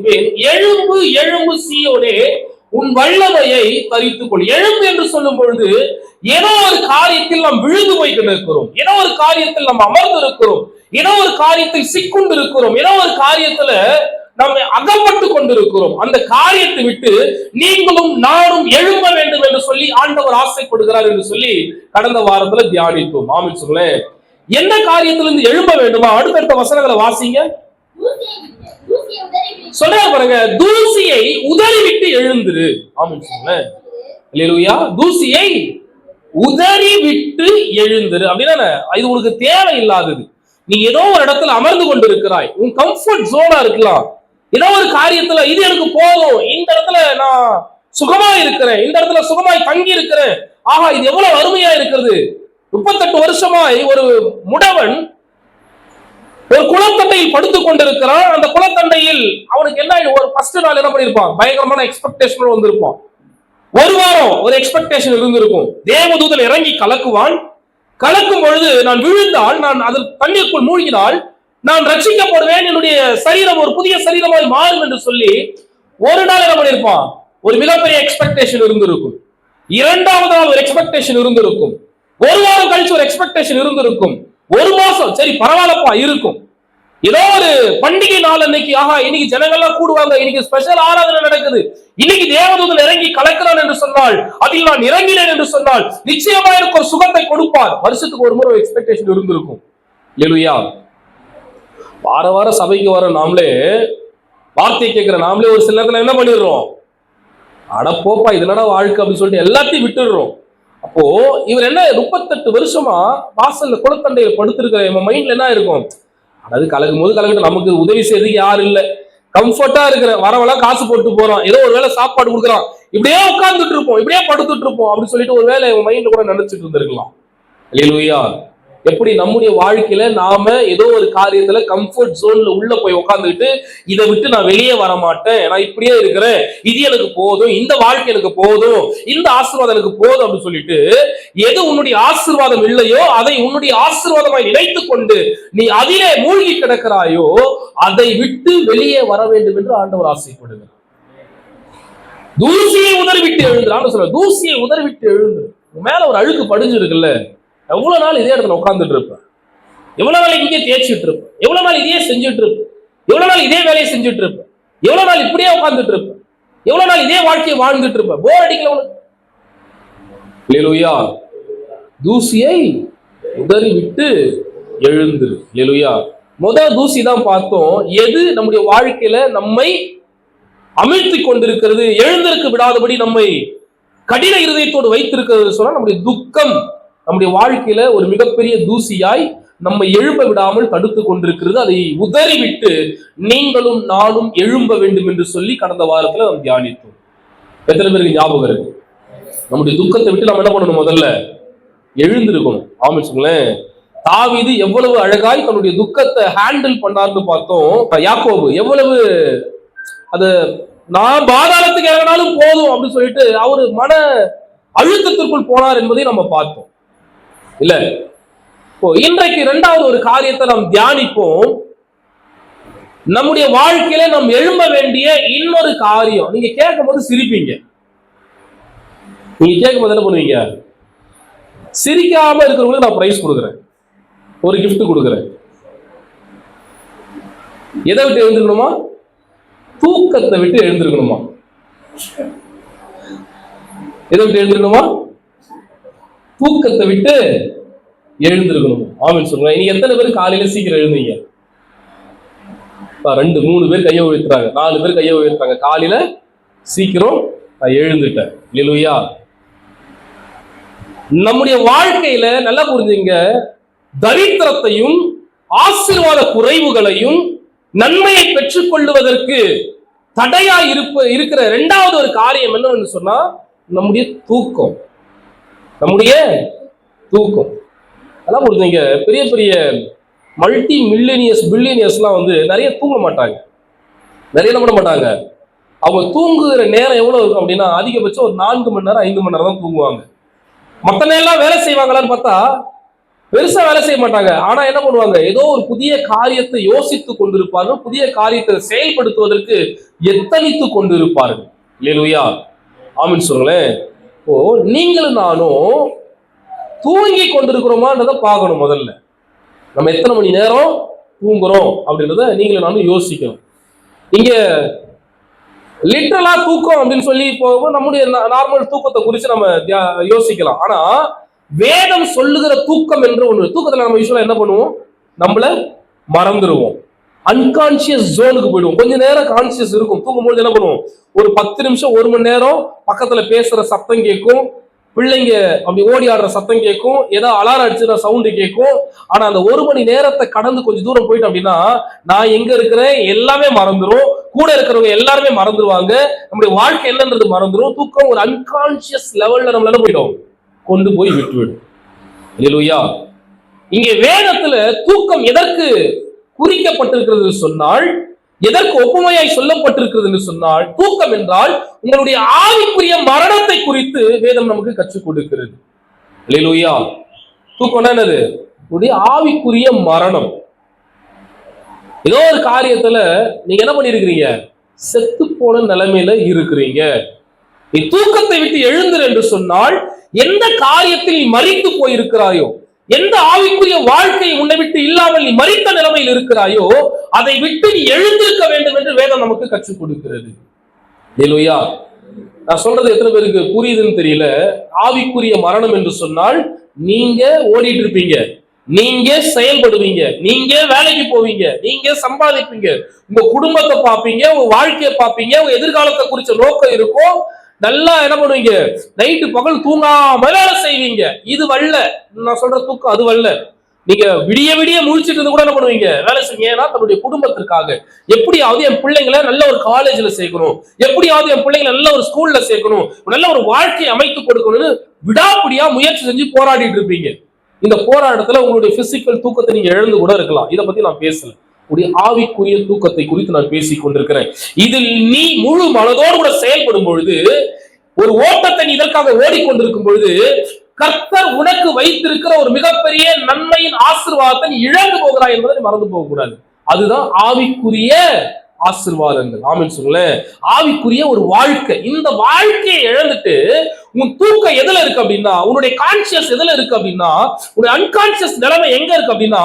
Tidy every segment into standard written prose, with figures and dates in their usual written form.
காண்பிப்பேன். எழும்பு எழும்பு சீயோனே, உன் வல்லமையை தரித்துக் கொள். எழும்பு என்று சொல்லும் பொழுது ஏதோ ஒரு காரியத்தில் நாம் விழுந்து போய் கொண்டிருக்கிறோம், ஏதோ ஒரு காரியத்தில் நாம் அமர்ந்து இருக்கிறோம், ஏதோ ஒரு காரியத்தில் சிக்கொண்டு இருக்கிறோம், ஏதோ ஒரு காரியத்துல நாம் அகப்பட்டு கொண்டிருக்கிறோம். அந்த காரியத்தை விட்டு நீங்களும் நானும் எழும்ப வேண்டும் என்று சொல்லி ஆண்டவர் ஆசைப்படுகிறார் என்று சொல்லி கடந்த வாரத்துல தியானித்தோம். ஆமென் சொல்லுங்களேன். என்ன காரியத்திலிருந்து எழும்ப வேண்டுமா? அடுத்தடுத்த வசனங்களை வாசிங்க. சொல்றாரு பாருங்க, தூசியை உதறிவிட்டு எழுந்துரு. ஆமென் சொல்லுங்களேன். அல்லேலூயா. தூசியை உதறி விட்டு எழுந்துரு அப்படின்னா இது உனக்கு தேவையில்லாதது. நீ ஏதோ ஒரு இடத்துல அமர்ந்து கொண்டு இருக்கிறாய், உன் கம்ஃபர்ட் ஜோனா இருக்கலாம். ஏதோ ஒரு காரியத்துல இது எனக்கு போதும், இந்த இடத்துல நான் சுகமா இருக்கிறேன், இந்த இடத்துல சுகமாய் தங்கி இருக்கிறேன், ஆஹா இது எவ்வளவு அருமையா இருக்கிறது. 38 வருஷமாய் ஒரு முடவன் ஒரு குளத்தண்டையில் படுத்துக் கொண்டிருக்கிறான். அந்த குளத்தண்டையில் அவனுக்கு என்ன ஒரு ஃபர்ஸ்ட் நாள் என்ன பண்ணிருப்பான், பயங்கரமான எக்ஸ்பெக்டேஷன் வந்திருப்பான். ஒரு வாரம் ஒரு எக்ஸ்பெக்டேஷன் இருந்திருக்கும். தேவதூதன் இறங்கி கலக்குவான். கலக்கும் பொழுது நான் விழுந்தால், நான் அதில் தண்ணீருக்குள் மூழ்கினால் நான் ரட்சிக்கப்படுவேன், என்னுடைய சரீரம் ஒரு புதிய சரீரமாய் மாறும் என்று சொல்லி ஒரு நாள் என்ன பண்ணிருப்பான், ஒரு மிகப்பெரிய எக்ஸ்பெக்டேஷன் இருந்திருக்கும். இரண்டாவது நாள் ஒரு எக்ஸ்பெக்டேஷன் இருந்திருக்கும். ஒரு வாரம் கழிச்சு ஒரு எக்ஸ்பெக்டேஷன் இருந்திருக்கும். ஒரு மாசம் சரி பரவாயில்லப்பா இருக்கும். ஏதோ ஒரு பண்டிகை நாள் அன்னைக்கு, ஆஹா இன்னைக்கு ஜனங்கள்லாம் கூடுவாங்க, இன்னைக்கு ஸ்பெஷல் ஆராதனை நடக்குது, இன்னைக்கு தேவதூதன் இறங்கி கலக்கிறான் என்று சொன்னால், அதில் நான் இறங்கினேன் என்று சொன்னால் நிச்சயமா எனக்கு ஒரு சுகத்தை கொடுப்பார். வருஷத்துக்கு ஒரு முறை ஒரு எக்ஸ்பெக்டேஷன் இருந்திருக்கும். அல்லேலூயா. வார வாரம் சபைக்கு வர நாமளே, வார்த்தை கேட்கிற நாமளே ஒரு சில நேரத்துல என்ன பண்ணிடுறோம், அட போப்பா இதனடா வாழ்க்கை அப்படின்னு சொல்லிட்டு எல்லாத்தையும் விட்டுடுறோம். அப்போ இவர் என்ன 38 வருஷமா வாசல்ல குளத்தண்டையில படுத்திருக்கிற இவன் மைண்ட்ல என்ன இருக்கும், அதாவது கலக்கும் போது கலக்கிட்டு நமக்கு உதவி செய்யறதுக்கு யாரும் இல்லை, கம்ஃபர்ட்டா இருக்கிற, வரவெல்லாம் காசு போட்டு போறோம், ஏதோ ஒரு வேளை சாப்பாடு கொடுக்குறான், இப்படியே உட்கார்ந்துட்டு இருப்போம், இப்படியே படுத்துட்டு இருப்போம் அப்படின்னு சொல்லிட்டு ஒரு வேளை இவன் மைண்ட்ல கூட நினைச்சிட்டு இருந்திருக்கலாம். அல்லேலூயா. எப்படி நம்முடைய வாழ்க்கையில நாம ஏதோ ஒரு காரியத்துல கம்ஃபர்ட் ஜோன்ல உள்ள போய் உட்கார்ந்துட்டு இதை விட்டு நான் வெளியே வர மாட்டேன், நான் இப்படியே இருக்கிறேன், இது எனக்கு போதும், இந்த வாழ்க்கை எனக்கு போதும், இந்த ஆசீர்வாதம் எனக்கு போதும் அப்படின்னு சொல்லிட்டு எது உன்னுடைய ஆசீர்வாதம் இல்லையோ அதை உன்னுடைய ஆசீர்வாதமாய் நினைத்துக் கொண்டு நீ அதிலே மூழ்கி கிடக்கிறாயோ அதை விட்டு வெளியே வர வேண்டும் என்று ஆண்டவர் ஆசைப்படுகிறார். தூசியை உதறிவிட்டு எழுந்துறான்னு சொல்ற. தூசியை உதறிவிட்டு எழுந்து, மேல ஒரு அழுக்கு படிஞ்சு இருக்குல்ல, எவ்வளவு நாள் இதே இடத்துல உட்கார்ந்துட்டு இருப்பேன், எவ்வளவு நாள் இங்கே தேய்ச்சிட்டு இருப்பேன், எவ்வளவு நாள் இதே செஞ்சுட்டு இருப்பேன், எவ்வளவு நாள் இதே வேலையை செஞ்சுட்டு இருப்பேன், எவ்வளவு நாள் இப்படியே உட்கார்ந்துட்டு இருப்பேன், எவ்வளவு நாள் இதே வாழ்க்கையை வாழ்ந்துட்டு இருப்பேன், போர் அடிக்கல உனக்கு. அல்லேலூயா. தூசியை உதறி விட்டு எழுந்துரு. அல்லேலூயா. முதல் தூசி தான் பார்த்தோம், எது நம்முடைய வாழ்க்கையில நம்மை அமிழ்த்தி கொண்டிருக்கிறது, எழுந்திருக்க விடாதபடி நம்மை கடின இருதயத்தோடு வைத்திருக்கிறது சொன்னா நம்முடைய துக்கம் நம்முடைய வாழ்க்கையில ஒரு மிகப்பெரிய தூசியாய் நம்மை எழும்ப விடாமல் தடுத்து கொண்டிருக்கிறது. அதை உதறிவிட்டு நீங்களும் நானும் எழும்ப வேண்டும் என்று சொல்லி கடந்த வாரத்துல நாம் தியானித்தோம். எத்தனை பேருக்கு ஞாபகம் இருக்கு? நம்முடைய துக்கத்தை விட்டு நம்ம என்ன பண்ணணும், முதல்ல எழுந்திருக்கணும். ஆமென் சொல்லுங்களேன். தாவீது எவ்வளவு அழகாய் தன்னுடைய துக்கத்தை ஹேண்டில் பண்ணார்னு பார்த்தோம். யாக்கோபு எவ்வளவு அது நான் பாதாளத்துக்கு இறங்கினாலும் போதும் அப்படின்னு சொல்லிட்டு அவரு மன அழுத்தத்திற்குள் போனார் என்பதை நம்ம பார்த்தோம் இல்ல. இன்றைக்கு இரண்டாவது ஒரு காரியத்தை நாம் தியானிப்போம். நம்முடைய வாழ்க்கையில நாம் எழும்ப வேண்டிய இன்னொரு காரியம். நீங்க கேட்கும் போது சிரிப்பீங்க, நீங்க கேட்கும் போது என்ன பண்ணுவீங்க, சிரிக்காம இருக்கிறவங்களுக்கு நான் பிரைஸ் கொடுக்குறேன், ஒரு கிஃப்ட் கொடுக்குறேன். எதை விட்டு எழுந்திருக்கணுமா? தூக்கத்தை விட்டு எழுந்திருக்கணுமா? எதை விட்டு எழுந்திருக்கணுமா? தூக்கத்தை விட்டு எழுந்திருக்கணும். ஆமென் சொல்லுங்க. இனி எத்தனை பேர் காலையில சீக்கிரம் எழுந்தீங்க? 2 3 பேர் கையை உயர்த்துறாங்க, 4 பேர் கையை உயர்த்துறாங்க. காலையில சீக்கிரம் நான் எழுந்துட்டேன். அல்லேலூயா. நம்முடைய வாழ்க்கையில நல்லா புரிஞ்சுங்க, தரித்திரத்தையும் ஆசீர்வாத குறைவுகளையும் நன்மையை பெற்றுக் கொள்ளுவதற்கு தடையா இருக்கிற இரண்டாவது ஒரு காரியம் என்னன்னு சொன்னா நம்முடைய தூக்கம். நம்முடைய தூக்கம் அதெல்லாம் புரிஞ்சுங்க. பெரிய பெரிய மல்டி பில்லியனியர்ஸ்லாம் நிறைய தூங்க மாட்டாங்க, நிறைய பண்ண மாட்டாங்க. அவங்க தூங்குகிற நேரம் எவ்வளவு இருக்கும் அப்படின்னா அதிகபட்சம் ஒரு 4 மணி நேரம் 5 மணி நேரம் தான் தூங்குவாங்க. மற்ற நேரம் வேலை செய்வாங்களான்னு பார்த்தா பெருசா வேலை செய்ய மாட்டாங்க. ஆனா என்ன பண்ணுவாங்க, ஏதோ ஒரு புதிய காரியத்தை யோசித்துக் கொண்டிருப்பார்கள், புதிய காரியத்தை செயல்படுத்துவதற்கு எத்தனித்து கொண்டிருப்பார்கள். அல்லேலூயா, ஆமென் சொல்லுங்களேன். இப்போ நீங்களும் நானும் தூங்கி கொண்டிருக்கிறோமான்றதை பார்க்கணும். முதல்ல நம்ம எத்தனை மணி நேரம் தூங்குறோம் அப்படின்றத நீங்களும் நானும் யோசிக்கணும். இங்க லிட்டரலா தூக்கம் அப்படின்னு சொல்லி இப்போ நம்முடைய நார்மல் தூக்கத்தை குறித்து நம்ம யோசிக்கலாம். ஆனா வேதம் சொல்லுகிற தூக்கம் என்று ஒண்ணு, தூக்கத்துல நம்ம யூசுவலா என்ன பண்ணுவோம், நம்மள மறந்துடுவோம், அன்கான்சியஸ் ஜோனுக்கு போயிடுவோம். கொஞ்ச நேரம் கான்சியஸ் இருக்கும். தூங்கும்போது என்ன பண்ணுவோம், ஒரு 10 நிமிஷம் 1 மணி நேரம் பக்கத்துல பேசுற சத்தம் கேட்கும், பிள்ளைங்க அப்படி ஓடி ஆடுற சத்தம் கேட்கும், ஏதோ அலாரம் அடிச்சுற சவுண்டு கேட்கும். ஆனா அந்த 1 மணி நேரத்தை கடந்து கொஞ்சம் தூரம் போயிட்டோம் அப்படின்னா நான் எங்க இருக்கிறேன் எல்லாமே மறந்துடும், கூட இருக்கிறவங்க எல்லாருமே மறந்துடுவாங்க, நம்முடைய வாழ்க்கை என்னன்றது மறந்துடும். தூக்கம் ஒரு அன்கான்சியஸ் லெவல்ல நம்மள என்ன போயிடும், கொண்டு போய் விட்டுவிடும். அல்லேலூயா. இங்கே வேதத்துல தூக்கம் எதற்கு குறிக்கப்பட்டிருக்கிறது சொன்னால், எதற்கு ஒப்புமையாய் சொல்லப்பட்டிருக்கிறது என்று சொன்னால், தூக்கம் என்றால் உங்களுடைய ஆவிக்குரிய மரணத்தை குறித்து வேதம் நமக்கு கற்றுக் கொடுக்கிறது. அல்லேலூயா. தூக்கம் என்னது, உங்களுடைய ஆவிக்குரிய மரணம். ஏதோ ஒரு காரியத்துல நீங்க என்ன பண்ணிருக்கிறீங்க, செத்து போன நிலைமையில இருக்கிறீங்க. நீ தூக்கத்தை விட்டு எழுந்துரு என்று சொன்னால், எந்த காரியத்தில் நீ மரித்து போயிருக்கிறாயோ, எந்த ஆவிக்குரிய வாழ்க்கை உன்னை விட்டு இல்லாமல் நீ மரித்த நிலைமையில் இருக்கிறாயோ, அதை விட்டு நீ எழுந்திருக்க வேண்டும் என்று வேதம் நமக்கு கற்றுக் கொடுக்கிறது. அல்லேலூயா. நான் சொல்றது எத்தனை பேருக்கு புரியுதுன்னு தெரியல. ஆவிக்குரிய மரணம் என்று சொன்னால் நீங்க ஓடிட்டு இருப்பீங்க, நீங்க செயல்படுவீங்க, நீங்க வேலைக்கு போவீங்க, நீங்க சம்பாதிப்பீங்க, உங்க குடும்பத்தை பார்ப்பீங்க, உங்க வாழ்க்கையை பார்ப்பீங்க, உங்க எதிர்காலத்தை குறிச்ச நோக்கம் இருக்கும், நல்லா என்ன பண்ணுவீங்க, நைட்டு பகல் தூங்காம வேலை செய்வீங்க. இது வல்ல, நான் சொல்ற தூக்கம் அது வல்ல. நீங்க விடிய விடிய முழிச்சிட்டு இருந்து கூட என்ன பண்ணுவீங்க, வேலை செய்வீங்க. ஏன்னா தன்னுடைய குடும்பத்திற்காக எப்படியாவது என் பிள்ளைங்களை நல்ல ஒரு காலேஜ்ல சேர்க்கணும், எப்படியாவது என் பிள்ளைங்களை நல்ல ஒரு ஸ்கூல்ல சேர்க்கணும், நல்ல ஒரு வாழ்க்கையை அமைத்து கொடுக்கணும்னு விடாப்பிடியா முயற்சி செஞ்சு போராடிட்டு இருப்பீங்க. இந்த போராட்டத்துல உங்களுடைய பிசிக்கல் தூக்கத்தை நீங்க இழந்து கூட இருக்கலாம். இதை பத்தி நான் பேசல, உடைய ஆவிக்குரிய தூக்கத்தை குறித்து நான் பேசிக் கொண்டிருக்கிறேன். இதில் நீ முழு மனதோடு கூட செயல்படும் பொழுது, ஒரு ஓட்டத்தை நீ இதற்காக ஓடிக்கொண்டிருக்கும் பொழுது, கர்த்தர் உனக்கு வைத்திருக்கிற ஒரு மிகப்பெரிய நன்மையின் ஆசீர்வாதத்தை நீ இழந்து போகிறாய் என்பதை நீ மறந்து போக கூடாது. அதுதான் ஆவிக்குரிய ஆசீர்வாதங்கள். ஆமென் சொல்லுங்களேன். ஆவிக்குரிய ஒரு வாழ்க்கை. இந்த வாழ்க்கையை இழந்துட்டு உன் தூக்கம் எதுல இருக்கு அப்படின்னா, உன்னுடைய கான்சியஸ் எதுல இருக்கு அப்படின்னா, உன்னுடைய அன்கான்சியஸ் நிலைமை எங்க இருக்கு அப்படின்னா,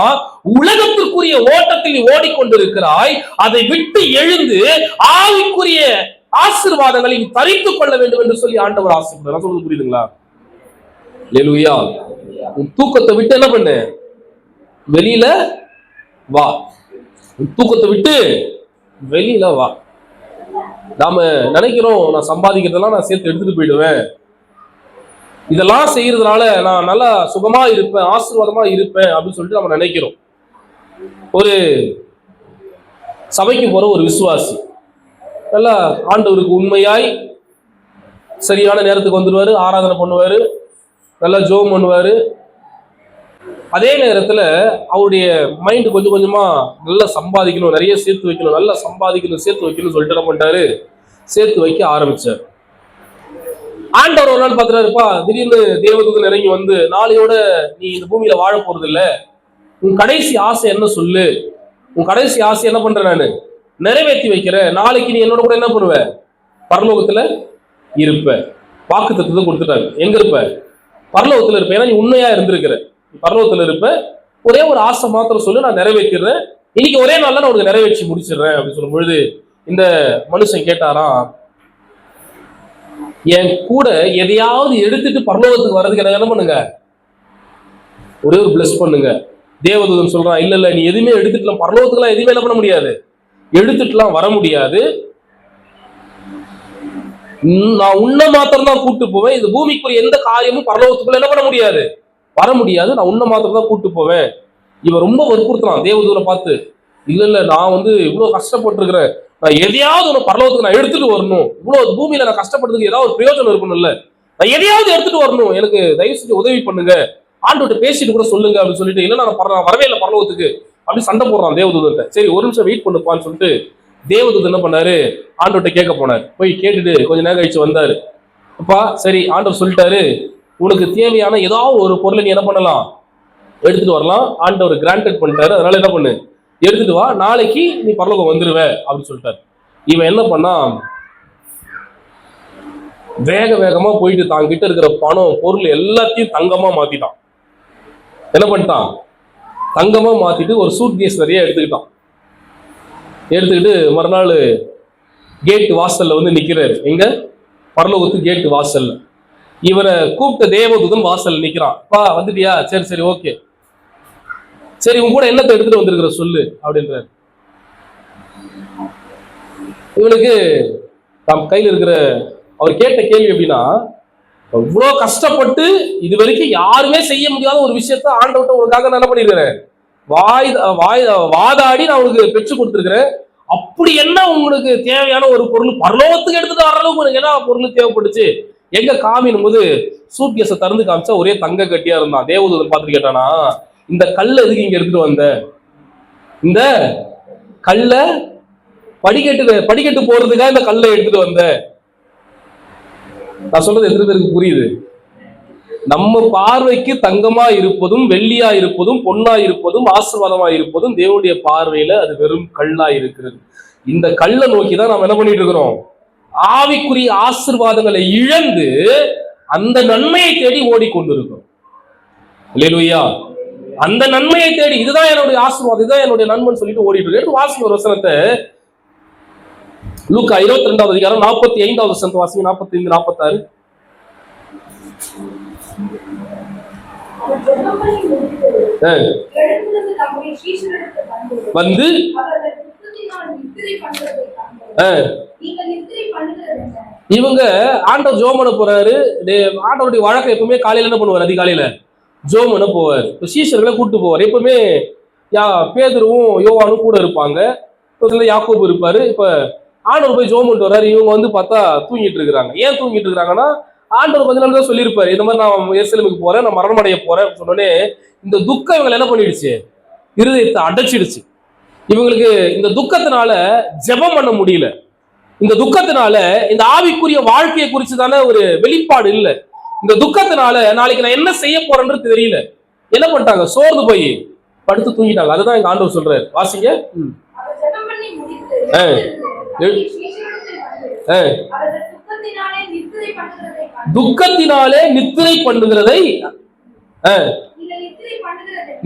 உலகத்திற்குரிய ஓட்டத்தில் நீ ஓடிக்கொண்டிருக்கிறாய். அதை விட்டு எழுந்து ஆவிக்குரிய ஆசீர்வாதங்களை நீ தரித்துக் கொள்ள வேண்டும் என்று சொல்லி ஆண்டவர் ஆசைப்படுறார். நான் சொல்றது புரியுதுங்களா? அல்லேலூயா. உன் தூக்கத்தை விட்டு என்ன பண்ணு, வெளியில வா. உன் தூக்கத்தை விட்டு வெளியில வா. நாம நினைக்கிறோம், நான் சம்பாதிக்கிறதெல்லாம் நான் சேர்த்து எடுத்துட்டு போயிடுவேன், இதெல்லாம் செய்யறதுனால நான் நல்லா சுகமா இருப்பேன், ஆசீர்வாதமா இருப்பேன் அப்படின்னு சொல்லிட்டு நம்ம நினைக்கிறோம். ஒரு சபைக்கு போற ஒரு விசுவாசி நல்லா ஆண்டவருக்கு உண்மையாய் சரியான நேரத்துக்கு வந்துடுவாரு, ஆராதனை பண்ணுவாரு, நல்லா ஜோம் பண்ணுவாரு. அதே நேரத்துல அவருடைய மைண்ட் கொஞ்சம் கொஞ்சமா நல்லா சம்பாதிக்கணும், நிறைய சேர்த்து வைக்கணும், நல்லா சம்பாதிக்கணும், சேர்த்து வைக்கணும்னு சொல்லிட்டு என்ன பண்ணிட்டாரு, சேர்த்து வைக்க ஆரம்பிச்சார். ஆண்டவர் ஒரு நாள் பார்த்துறாருப்பா, திடீர்னு தேவதூதன் இறங்கி வந்து, நாளையோட நீ இந்த பூமியில வாழ போறது இல்ல, உன் கடைசி ஆசை என்ன சொல்லு, உன் கடைசி ஆசை என்ன பண்ற, நான் நிறைவேற்றி வைக்கிறேன், நாளைக்கு நீ என்னோட கூட என்ன பண்ணுவ, பரலோகத்துல இருப்ப. வாக்கு தத்துவத்தை கொடுத்துட்டாங்க. எங்க இருப்ப, பரலோகத்துல இருப்ப. ஏன்னா நீ உண்மையா இருந்திருக்கிற, பரலோகத்துல இருப்ப. ஒரே ஒரு ஆசை மாத்திரம் சொல்லு, நான் நிறைவேற்றிடுறேன், இன்னைக்கு ஒரே நாள்ல நான் உனக்கு நிறைவேற்றி முடிச்சிடுறேன் அப்படின்னு சொல்லும் பொழுது இந்த மனுஷன் கேட்டாராம், என் கூட எதையாவது எடுத்துட்டு பரலோகத்துக்கு வர்றதுக்கு என்ன பண்ணுங்க, ஒரே ஒரு பிளஸ் பண்ணுங்க. தேவதூதன் சொல்றான், இல்ல இல்ல, நீ எதுவுமே எடுத்துட்டுலாம் பரலோகத்துக்குலாம் எதுவுமே என்ன பண்ண முடியாது, எடுத்துட்டுலாம் வர முடியாது, நான் உன்னை மாத்திரம் தான் கூட்டு போவேன், இந்த பூமிக்குரிய எந்த காரியமும் பரலோகத்துக்குள்ள என்ன பண்ண முடியாது, வர முடியாது, நான் உன்னை மாத்திரம் தான் கூட்டு போவேன். இவன் ரொம்ப வற்புறுத்தலாம் தேவதூதனை பார்த்து, இல்ல இல்ல, நான் இவ்வளவு கஷ்டப்பட்டிருக்கிறேன், நான் எதையாவது ஒன்று பரலோகத்துக்கு நான் எடுத்துட்டு வரணும், இவ்வளவு பூமியில நான் கஷ்டப்படுறதுக்கு ஏதாவது ஒரு பிரயோஜனம் இருக்கணும், இல்ல நான் எதையாவது எடுத்துட்டு வரணும், எனக்கு தயவு செஞ்சு உதவி பண்ணுங்க, ஆண்டோட்ட பேசிட்டு கூட சொல்லுங்க அப்படின்னு சொல்லிட்டு, இல்ல நான் வரவே இல்லை பரலோகத்துக்கு அப்படின்னு சண்டை போடுறான் தேவதூதன். சரி ஒரு நிமிஷம் வெயிட் பண்ணுப்பான்னு சொல்லிட்டு தேவதூதன் என்ன பண்ணாரு, ஆண்டோட்ட கேட்க போனார். போய் கேட்டுட்டு கொஞ்ச நேரம் கழிச்சு வந்தாரு. அப்பா சரி, ஆண்டவர் சொல்லிட்டாரு, உனக்கு தேவையான ஏதாவது ஒரு பொருளை நீ என்ன பண்ணலாம், எடுத்துட்டு வரலாம், ஆண்டவர் கிராண்டட் பண்ணிட்டாரு, அதனால என்ன பண்ணு, எடுத்துட்டு வா, நாளைக்கு நீ பரலோகம் வந்துருவ அப்படின்னு சொல்லிட்டாரு. இவன் என்ன பண்ணா, வேக வேகமா போயிட்டு தான் கிட்ட இருக்கிற பணம் பொருள் எல்லாத்தையும் தங்கமா மாத்திட்டான். என்ன பண்ணிட்டான், தங்கமா மாத்திட்டு ஒரு சூட் கேஸ் நிறைய எடுத்துக்கிட்டான். எடுத்துக்கிட்டு மறுநாள் கேட் வாசல்ல வந்து நிக்கிறாரு. எங்க, பரலோகத்து கேட்டு வாசல்ல. இவரை கூப்பிட்ட தேவதூதன் வாசல் நிக்கிறான். பா வந்துட்டியா, சரி சரி ஓகே, சரி உன் கூட என்னத்தை எடுத்துட்டு வந்திருக்கிற சொல்லு அப்படின்றாரு. இவனுக்கு தம் கையில் இருக்கிற, அவர் கேட்ட கேள்வி எப்படின்னா, இவ்வளோ கஷ்டப்பட்டு இது வரைக்கும் யாருமே செய்ய முடியாத ஒரு விஷயத்த ஆண்டவர்கிட்ட உனக்காக நான் என்ன பண்ணிருக்கிறேன், வாதாடி நான் உனக்கு பெற்று கொடுத்துருக்கிறேன். அப்படி என்ன உங்களுக்கு தேவையான ஒரு பொருள் பரலோகத்துக்கு எடுத்துட்டு வர அளவுக்கு உனக்கு என்ன பொருள் தேவைப்பட்டுச்சு, எங்க காமினும் போது சூட் கேஸை திறந்து காமிச்சா ஒரே தங்க கட்டியா இருந்தான். தேவதூதன் பார்த்துட்டு கேட்டானா, இந்த கல்லை எதுக்கு இங்க எடுத்துட்டு வந்த, இந்த கல்லை படிக்கட்டு போறதுக்காக இந்த கல்லை எடுத்துட்டு வந்த. நான் சொல்றது எத்தனை பேருக்கு புரியுது? நம்ம பார்வைக்கு தங்கமா இருப்பதும் வெள்ளியா இருப்பதும் பொன்னா இருப்பதும் ஆசீர்வாதமா இருப்பதும் தேவனுடைய பார்வையில அது வெறும் கல்லா இருக்கிறது. இந்த கல்லை நோக்கி தான் நாம் என்ன பண்ணிட்டு இருக்கிறோம், ஆவிக்குரிய ஆசீர்வாதங்களை இழந்து அந்த நன்மையை தேடி ஓடிக்கொண்டிருக்கிறோம். அல்லேலூயா. அந்த நன்மையை தேடி, இதுதான் என்னுடைய ஆசீர்வாதம், இதுதான் என்னுடைய நன்மைன்னு சொல்லிட்டு ஓடிட்டு இருக்கு. வாசிங்க ஒரு வசனத்தை, லூக்கா 22வது அதிகாரம் 45வது வசனத்தை வாசிங்க. 45, 46. வந்து இவங்க ஆண்டவர் ஜோம் பண்ண போறாரு. ஆண்டவருடைய வழக்கம் எப்பவுமே காலையில என்ன பண்ணுவார், அதிகாலையில ஜோம் பண்ண போவார். இப்போ சீஷர்களை கூப்பிட்டு போவார். எப்பவுமே பேதுருவும் யோவானும் கூட இருப்பாங்க, யாக்கோபு இருப்பாரு. இப்ப ஆண்டவர் போய் ஜோம் பண்ணிட்டு வர்றாரு. இவங்க வந்து பார்த்தா தூங்கிட்டு இருக்கிறாங்க. ஏன் தூங்கிட்டு இருக்கிறாங்கன்னா, ஆண்டவர் கொஞ்ச நாள் தான் சொல்லியிருப்பாரு, இந்த மாதிரி நான் எருசலேமுக்கு போறேன், நான் மரணமடைய போறேன் சொன்னோடனே இந்த துக்கம் இவங்களை என்ன பண்ணிடுச்சு, இருதயத்தை அடைச்சிடுச்சு. இவங்களுக்கு இந்த துக்கத்தினால ஜெபம் பண்ண முடியல. இந்த துக்கத்தினால இந்த ஆவிக்குரிய வாழ்க்கையை குறித்து தானே ஒரு வெளிப்பாடு இல்லை. இந்த துக்கத்தினால நாளைக்கு நான் என்ன செய்ய போறேன்றது தெரியல. என்ன பண்ணிட்டாங்க, சோர்ந்து போய் படுத்து தூங்கிட்டாங்க. அதுதான் எங்க ஆண்டவர் சொல்றாரு. வாசிங்க. துக்கத்தினாலே நித்திரை பண்ணுகிறதை,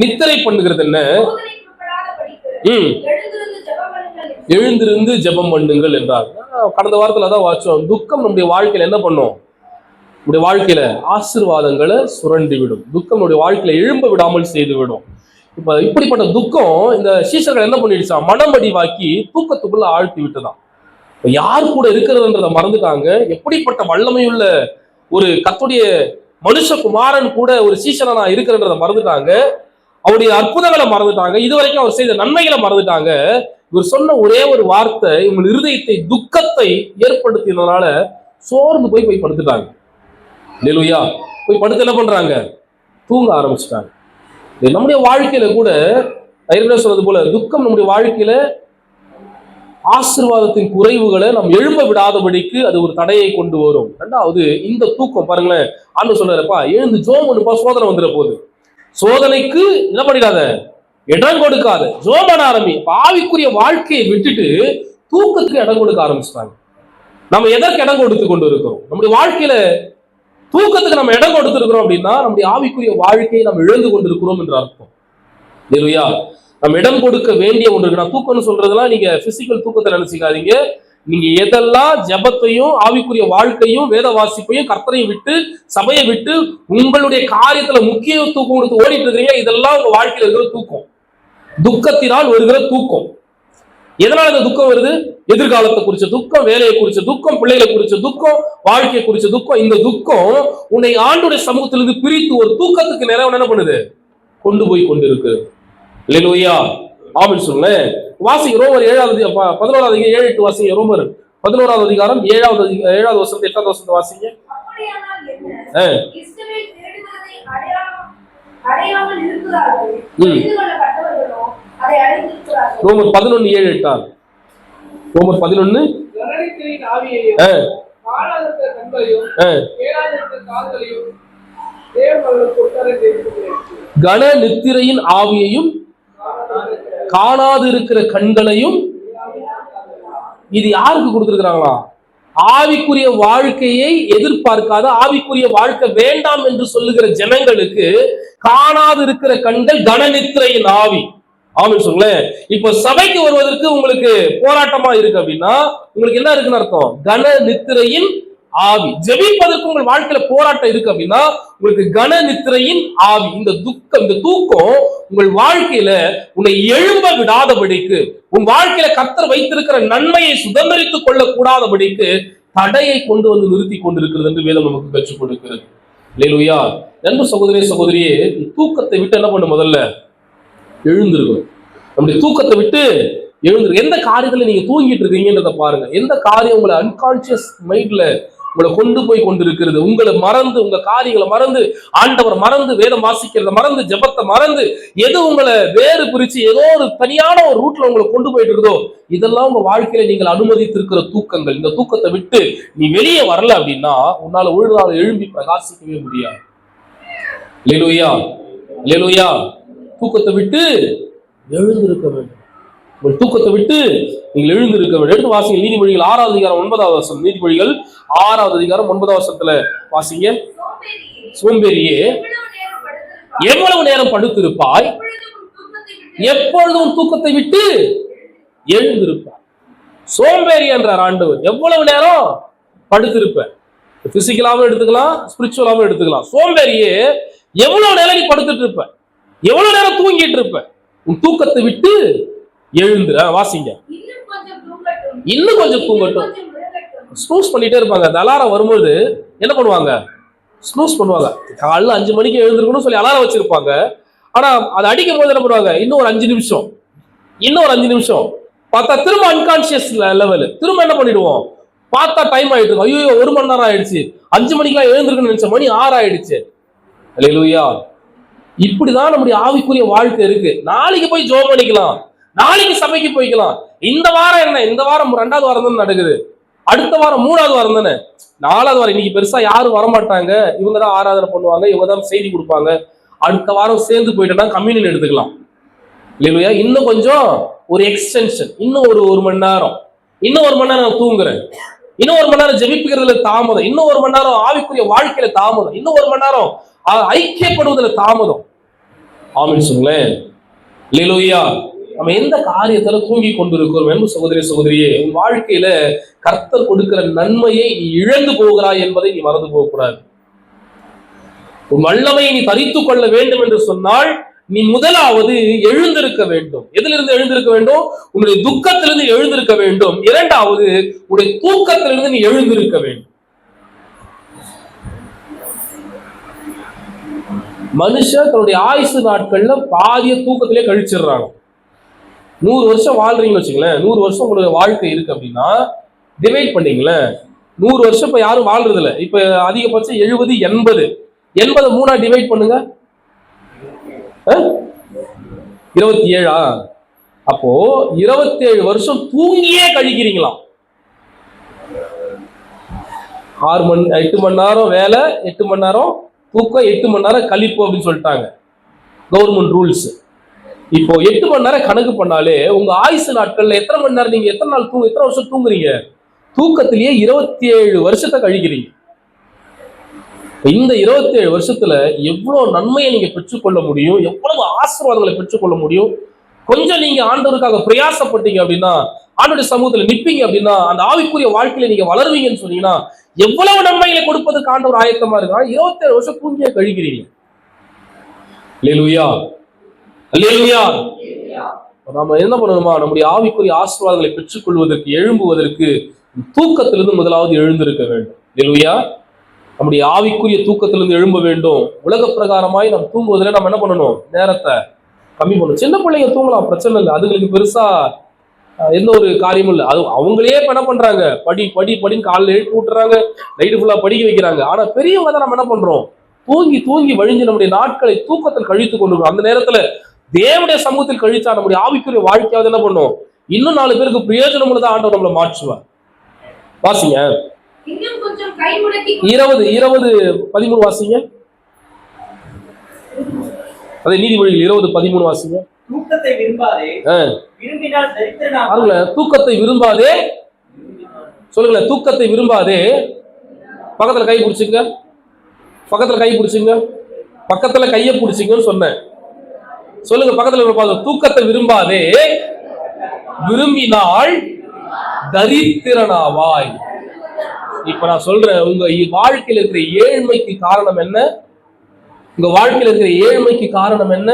நித்திரை பண்ணுகிறது என்ன, எழுந்திருந்து ஜெபம் பண்ணுங்கள் என்றார். கடந்த வாரத்துல தான் வாச்சோம். துக்கம் நம்முடைய வாழ்க்கையில என்ன பண்ணும், நம்முடைய வாழ்க்கையில ஆசீர்வாதங்களை சுரண்டி விடும். துக்கம் நம்முடைய வாழ்க்கையில எழும்ப விடாமல் செய்து விடும். இப்ப இப்படிப்பட்ட துக்கம் இந்த சீஷர்கள் என்ன பண்ணிடுச்சா, மனமடிவாக்கி தூக்கத்துக்குள்ள ஆழ்த்தி விட்டுதான். யார் கூட இருக்கிறதுன்றதை மறந்துட்டாங்க. எப்படிப்பட்ட வல்லமையுள்ள ஒரு கர்த்தருடைய மனுஷகுமாரன் கூட ஒரு சீஷனா இருக்கிறன்றதை மறந்துட்டாங்க. அவருடைய அற்புதங்களை மறந்துட்டாங்க. இதுவரைக்கும் அவர் செய்த நன்மைகளை மறந்துட்டாங்க. இவர் சொன்ன ஒரே ஒரு வார்த்தை இவங்க இருதயத்தை துக்கத்தை ஏற்படுத்தினதுனால சோர்ந்து போய் படுத்துட்டாங்க. அல்லேலூயா. போய் படுத்து என்ன பண்றாங்க, தூங்க ஆரம்பிச்சுட்டாங்க. நம்முடைய வாழ்க்கையில கூட ஏற்கனவே சொன்னது போல துக்கம் நம்முடைய வாழ்க்கையில ஆசீர்வாதத்தின் குறைவுகளை நம்ம எழும்ப விடாதபடிக்கு அது ஒரு தடையை கொண்டு வரும். ரெண்டாவது, இந்த தூக்கம் பாருங்களேன், ஆண்டவர் சொல்றாருப்பா, எழுந்து ஜோம் பண்ணுப்பா, சோதனை வந்துட போகுது. சோதனைக்கு என்ன பண்ணிடாத, இடம் கொடுக்காத, ஜோம் பண்ண ஆரம்பி. ஆவிக்குரிய வாழ்க்கையை விட்டுட்டு தூக்கத்துக்கு இடம் கொடுக்க ஆரம்பிச்சிட்டாங்க. நம்ம எதற்கு இடம் கொடுத்து கொண்டு இருக்கிறோம், நம்முடைய வாழ்க்கையில தூக்கத்துக்கு நம்ம இடம் கொடுத்துருக்கிறோம் அப்படின்னா நம்முடைய ஆவிக்குரிய வாழ்க்கையை நம்ம இழந்து கொண்டிருக்கிறோம் என்று அர்த்தம். இல்லையா? நம்ம இடம் கொடுக்க வேண்டிய ஒன்று இருக்கு. நான் தூக்கம்னு சொல்றதெல்லாம் நீங்க பிசிக்கல் தூக்கத்தை நினைச்சுக்காதீங்க. நீங்க எதெல்லாம் ஜபத்தையும் ஆவிக்குரிய வாழ்க்கையும் வேத வாசிப்பையும் கர்த்தரையும் விட்டு சபையை விட்டு உங்களுடைய காரியத்துல முக்கியத்துவம் கொடுத்து ஓடிட்டு இருக்கிறீங்க, இதெல்லாம் உங்க வாழ்க்கையில இருக்கிற தூக்கம். துக்கத்தினால் வருகிற தூக்கம். எதனால இந்த துக்கம் வருது? எதிர்காலத்தை குறிச்ச துக்கம், வேலையை குறிச்ச துக்கம், பிள்ளைகளை குறிச்ச துக்கம், வாழ்க்கையை குறிச்ச துக்கம். இந்த துக்கம் உன்னை ஆண்டுடைய சமூகத்திலிருந்து பிரித்து ஒரு தூக்கத்துக்கு நிறைய என்ன பண்ணுது, கொண்டு போய் கொண்டிருக்கு. அல்லேலூயா. ஆமென் சொல்லுங்க. வாசிங்க ரோமர் 7வது 11வது 7-8 வாசிங்க. ரோமர் 11வது அதிகாரம் 7வது வசனத்தை 8வது வசனத்தை வாசிங்க. ரோமர் 11:7-8. ரோமர் 11 காணாதிருக்கிற கண்களையும் கேளாதிருக்கிற காதுகளையும் கன நித்திரையின் ஆவியையும் காணாது இருக்கிற கண்களையும். இது யாருக்கு கொடுத்திருக்கிறாங்களா? ஆவிக்குரிய வாழ்க்கையை எதிர்பார்க்காத, ஆவிக்குரிய வாழ்க்கை வேண்டாம் என்று சொல்லுகிற ஜனங்களுக்கு காணாது இருக்கிற கண்கள் கன நித்திரையின் ஆவி. ஆமென் சொல்லுங்களேன். இப்ப சபைக்கு வருவதற்கு உங்களுக்கு போராட்டமா இருக்கு அப்படின்னா உங்களுக்கு என்ன இருக்குன்னு அர்த்தம்? கன நித்திரையின் ஆவி. ஜெபிப்பதற்கு உங்கள் வாழ்க்கையில போராட்டம் இருக்கு அப்படின்னா உங்களுக்கு கன நித்திரையின் ஆவி. இந்த துக்கம், இந்த தூக்கம் உங்கள் வாழ்க்கையில உன்னை எழும்ப விடாதபடிக்கு, உன் வாழ்க்கையில கர்த்தர் வைத்திருக்கிற நன்மையை சுதந்திரித்துக் கொள்ள கூடாதபடிக்கு தடையை கொண்டு வந்து நிறுத்தி கொண்டிருக்கிறது என்று வேதம் நமக்கு கற்றுக் கொடுக்கிறது. அல்லேலூயா. அன்பு சகோதரே சகோதரியே, தூக்கத்தை விட்டு என்ன பண்ணு? முதல்ல எழுந்திருக்கணும். நம்முடைய தூக்கத்தை விட்டு எழுந்திரு. எந்த காரியத்துல நீங்க தூங்கிட்டு இருக்கீங்கன்றத பாருங்க. எந்த காரியம் உங்களை அன்கான்சியஸ் மைண்ட்ல உங்களை கொண்டு போய் கொண்டிருக்கிறது, உங்களை மறந்து, உங்க காரியங்களை மறந்து, ஆண்டவர் மறந்து, வேதம் வாசிக்கிறத மறந்து, ஜெபத்தை மறந்து, எது உங்களை வேறு பிரிச்சு ஏதோ ஒரு தனியான ஒரு ரூட்ல உங்களை கொண்டு போயிட்டு இருந்தோ, இதெல்லாம் உங்க வாழ்க்கையில நீங்கள் அனுமதித்திருக்கிற தூக்கங்கள். இந்த தூக்கத்தை விட்டு நீ வெளியே வரல அப்படின்னா உன்னால ஒரு நாள் எழும்பி பிரகாசிக்கவே முடியாது. அல்லேலூயா, அல்லேலூயா. தூக்கத்தை விட்டு எழுந்திருக்க வேண்டும். உங்கள் தூக்கத்தை விட்டு நீங்கள் எழுந்திருக்க வேண்டும். எடுத்து வாசிங்க நீதிமொழிகள் 6வது அதிகாரம் 9வது வசனம். நீதிமொழிகள் 6வது அதிகாரம் 9வது வசனத்துல வாசிங்க. சோம்பேறியே, எவ்வளவு நேரம் படுத்திருப்பாய்? எப்பொழுதும் தூக்கத்தை விட்டு எழுந்திருப்பாய். சோம்பேறி என்றார் ஆண்டவர். எவ்வளவு நேரம் படுத்திருப்ப? பிசிக்கலாவும் எடுத்துக்கலாம், ஸ்பிரிச்சுவலாவும் எடுத்துக்கலாம். சோம்பேறியே, எவ்வளவு நேரம் நீ படுத்துட்டு இருப்ப? எவ்வளவு நேரம் தூங்கிட்டு இருப்ப? உன் தூக்கத்தை விட்டு எழுந்துற. வாசிங்க. இன்னும் கொஞ்சம் தூங்கட்டும். ஸ்னூஸ் பண்ணிட்டே இருப்பாங்க. அந்த அலாரம் வரும்போது என்ன பண்ணுவாங்க? ஸ்னூஸ் பண்ணுவாங்க. காலைல 5 மணிக்கு எழுந்திருக்கணும்னு சொல்லி அலாரம் வச்சிருப்பாங்க. ஆனா அதை அடிக்கும் போது என்ன பண்ணுவாங்க? இன்னும் ஒரு 5 நிமிஷம், இன்னும் ஒரு 5 நிமிஷம் பார்த்தா திரும்ப அன்கான்சியஸ் லெவல். திரும்ப என்ன பண்ணிடுவோம்? பார்த்தா டைம் ஆயிடுச்சு. ஐயோ 1 மணி நேரம் ஆயிடுச்சு. 5 மணிக்கெல்லாம் எழுந்திருக்கணும்னு நினைச்ச, மணி 6 ஆயிடுச்சு. அல்லேலூயா. இப்படிதான் நம்முடைய ஆவிக்குரிய வாழ்க்கை இருக்கு. நாளைக்கு போய் ஜெபம் பண்ணிக்கலாம், நாளைக்கு சபைக்கு போய்க்கலாம். இந்த வாரம் என்ன? இந்த வாரம் 2வது வாரம் தானே நடக்குது. அடுத்த வாரம் 3வது வாரம் தானே, 4வது வாரம். இன்னைக்கு பெருசா யாரும் வரமாட்டாங்க, இவங்க தான் ஆராதனை பண்ணுவாங்க, இவங்க தான் செய்தி கொடுப்பாங்க. அடுத்த வாரம் சேர்ந்து போயிட்டோம்னா கம்யூனியன் எடுத்துக்கலாம். இல்லையா? இன்னும் கொஞ்சம் ஒரு எக்ஸ்டென்ஷன், இன்னும் ஒரு மணி நேரம், இன்னும் 1 மணி நேரம் நான் தூங்குறேன், இன்னும் 1 மணி நேரம் ஜெபிக்கிறதுல தாமதம், இன்னும் 1 மணி நேரம் ஆவிக்குரிய வாழ்க்கையில தாமதம், இன்னும் 1 மணி நேரம் ஐக்கியப்படுவதில் தாமதம். ஆமென் சொல்லுங்களேன். அல்லேலூயா. நம்ம எந்த காரியத்துல தூங்கி கொண்டிருக்கிறோம்? அன்பு சகோதரி சகோதரியே, உன் வாழ்க்கையில கர்த்தர் கொடுக்கிற நன்மையை நீ இழந்து போகிறாய் என்பதை நீ மறந்து போகக்கூடாது. உன் வல்லமையை நீ தரித்துக் கொள்ள வேண்டும் என்று சொன்னால் நீ முதலாவது எழுந்திருக்க வேண்டும். எதிலிருந்து எழுந்திருக்க வேண்டும்? உன்னுடைய துக்கத்திலிருந்து எழுந்திருக்க வேண்டும். 2வது உன்னுடைய தூக்கத்திலிருந்து நீ எழுந்திருக்க வேண்டும். மனுஷன் தன்னுடைய ஆயுசு நாட்கள்ல பாதிய தூக்கத்திலே கழிச்சிடுறாங்க. 100 வருஷம் வாழ்றீங்கன்னு வச்சுங்களேன். 100 வருஷம் உங்களுடைய வாழ்க்கை இருக்கு அப்படின்னா டிவைட் பண்ணீங்களேன். 100 வருஷம் இப்ப யாரும் வாழ்றது இல்லை. இப்ப அதிகபட்சம் 70, 80. 80 3ஆ டிவைட் பண்ணுங்க. 27. அப்போ 27 வருஷம் தூங்கியே கழிக்கிறீங்களாம். 8 மணி நேரம் வேலை, 8 மணி நேரம் தூக்கம், 8 மணி நேரம் கழிப்பு அப்படின்னு சொல்லிட்டாங்க கவர்மெண்ட் ரூல்ஸ். இப்போ 8 மணி நேரம் கணக்கு பண்ணாலே உங்க ஆயுசு நாட்கள்ல எத்தனை மணி நேரம், நீங்க எத்தனை நாள் எத்தனை வருஷம் தூங்குறீங்க? தூக்கத்திலேயே 27 வருஷத்தை கழிக்கிறீங்க. இந்த 27 வருஷத்துல எவ்வளவு நன்மையை நீங்க பெற்றுக்கொள்ள முடியும், எவ்வளவு ஆசீர்வாதங்களை பெற்றுக்கொள்ள முடியும். கொஞ்சம் நீங்க ஆண்டவருக்காக பிரயாசப்பட்டீங்க அப்படின்னா, ஆண்டவருடைய சமூகத்துல நிப்பீங்க அப்படின்னா, அந்த ஆவிக்குரிய வாழ்க்கையில நீங்க வளருவீங்கன்னு சொன்னீங்கன்னா எவ்வளவு நன்மைகளை கொடுப்பதற்கு ஆண்டவர் ஆயத்தமா இருக்கா. 27 வருஷம் தூங்கியே கழிக்கிறீங்க. அல்லேலூயா, அல்லேலூயா. நாம என்ன பண்ணணுமா? நம்முடைய ஆவிக்குரிய ஆசீர்வாதங்களை பெற்றுக்கொள்வதற்கு, எழும்புவதற்கு தூக்கத்திலிருந்து முதலாவது எழுந்திருக்க வேண்டும். அல்லேலூயா. நம்முடைய ஆவிக்குரிய தூக்கத்திலிருந்து எழும்ப வேண்டும். உலக பிரகாரமாய் நம்ம தூங்குவதில் நம்ம என்ன பண்ணணும்? நேரத்தை கம்மி பண்ணணும். சின்ன பிள்ளைங்க தூங்கலாம், பிரச்சனை இல்லை. அதுங்களுக்கு பெருசா எந்த ஒரு காரியமும் இல்லை. அது அவங்களே என்ன பண்றாங்க? படின்னு காலையில் எழுப்பி விட்டுறாங்க, நைட்டு ஃபுல்லா படிக்க வைக்கிறாங்க. ஆனா பெரியவங்க தான் நம்ம என்ன பண்றோம்? தூங்கி தூங்கி வழிஞ்சு நம்முடைய நாட்களை தூக்கத்தில் கழித்து கொண்டிருக்கோம். அந்த நேரத்துல தேவனுடைய சமூகத்தில் கழிச்சா நம்முடைய ஆவிக்குரிய வாழ்க்கையாவது என்ன பண்ணும்? இன்னும் 4 பேருக்கு பிரயோஜனம் உள்ளதா ஆண்டவர் நம்மளை மாற்றுவார். வாசிங்க. 20:13 வாசிங்க. அதே நீதிமொழிகள் 20:13 வாசிங்க. தூக்கத்தை விரும்பாதே, விரும்பினால் தரித்திரனாவாய். பாருங்களேன், தூக்கத்தை விரும்பாதே, சொல்லுங்களேன், தூக்கத்தை விரும்பாதே. பக்கத்துல கை பிடிச்சிங்க, பக்கத்துல கை பிடிச்சிங்க, பக்கத்துல கையை பிடிச்சிங்கன்னு சொன்னேன். சொல்லுங்க பக்கத்துல, தூக்கத்தை விரும்பாதே, விரும்பினால் தரித்திரனாவாய். இப்ப நான் சொல்றேன், உங்க வாழ்க்கையில் இருக்கிற ஏழ்மைக்கு காரணம் என்ன? உங்க வாழ்க்கையில் இருக்கிற ஏழ்மைக்கு காரணம் என்ன?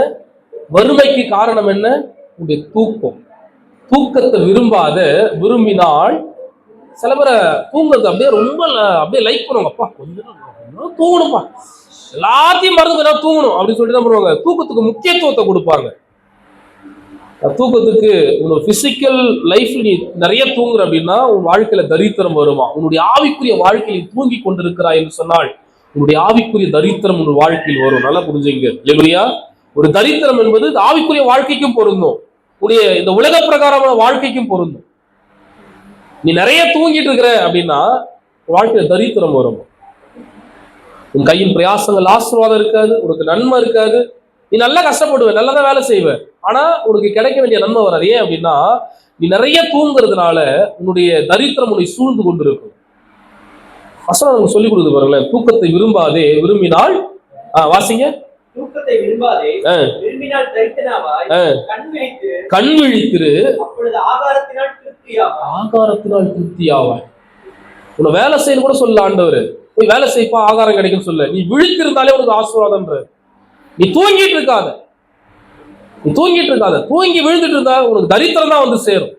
வறுமைக்கு காரணம் என்ன? உங்களுடைய தூக்கம். தூக்கத்தை விரும்பாத, விரும்பினால் சில பேரை தூங்குறது அப்படியே ரொம்ப அப்படியே லைக் பண்ணுவாங்க. அப்பா கொஞ்சம் தூங்கணும்ப்பா, எல்லாத்தையும் மறந்து தூங்கணும் அப்படின்னு சொல்லிட்டு தான் பண்ணுவாங்க. தூக்கத்துக்கு முக்கியத்துவத்தை கொடுப்பாங்க. தூக்கத்துக்கு உன்னோட பிசிக்கல் லைஃப்ல நீ நிறைய தூங்குற அப்படின்னா உன் வாழ்க்கையில தரித்திரம் வருமா? உன்னுடைய ஆவிக்குரிய வாழ்க்கையில் தூங்கி கொண்டிருக்கிறாய் என்று சொன்னால் உன்னுடைய ஆவிக்குரிய தரித்திரம் உன் வாழ்க்கையில் வரும். நல்லா புரிஞ்சுங்க. இல்லையா? ஒரு தரித்திரம் என்பது ஆவிக்குரிய வாழ்க்கைக்கும் பொருந்தும், உடைய இந்த உலக பிரகாரமான வாழ்க்கைக்கும் பொருந்தும். நீ நிறைய தூங்கிட்டு இருக்கிற அப்படின்னா வாழ்க்கையில தரித்திரம் வரும். உன் கையின் பிரயாசங்கள் ஆசீர்வாதம் இருக்காது, உனக்கு நன்மை இருக்காது. நீ நல்லா கஷ்டப்படுவ, நல்லதான் வேலை செய்வ, ஆனா உனக்கு கிடைக்க வேண்டிய நன்மை வராது. ஏன் அப்படின்னா நீ நிறைய தூங்குறதுனால உன்னுடைய தரித்திரம் உன்னை சூழ்ந்து கொண்டு இருக்கும். வசனம் நமக்கு சொல்லிக் கொடுத்து பாருங்களேன். தூக்கத்தை விரும்பாதே, விரும்பினால் வாசிங்க. தூக்கத்தை விரும்பாதே, விரும்பினால் தரித்திரனாவாய். கண் விழித்திரு, அப்பொழுது ஆகாரத்தினால் திருப்தியாவாய். உன்னை வேலை செய்யணும் கூட சொல்ல ஆண்டவர், போய் வேலை செய்ப்பா ஆகாரம் கிடைக்கும் சொல்ல. நீ விழித்திருந்தாலே உனக்கு ஆசீர்வாதம்ன்ற. நீ தூங்கிட்டு இருக்காத, தூங்கி விழுந்துட்டு இருந்தா உனக்கு தரித்திரம் தான் வந்து சேரும்.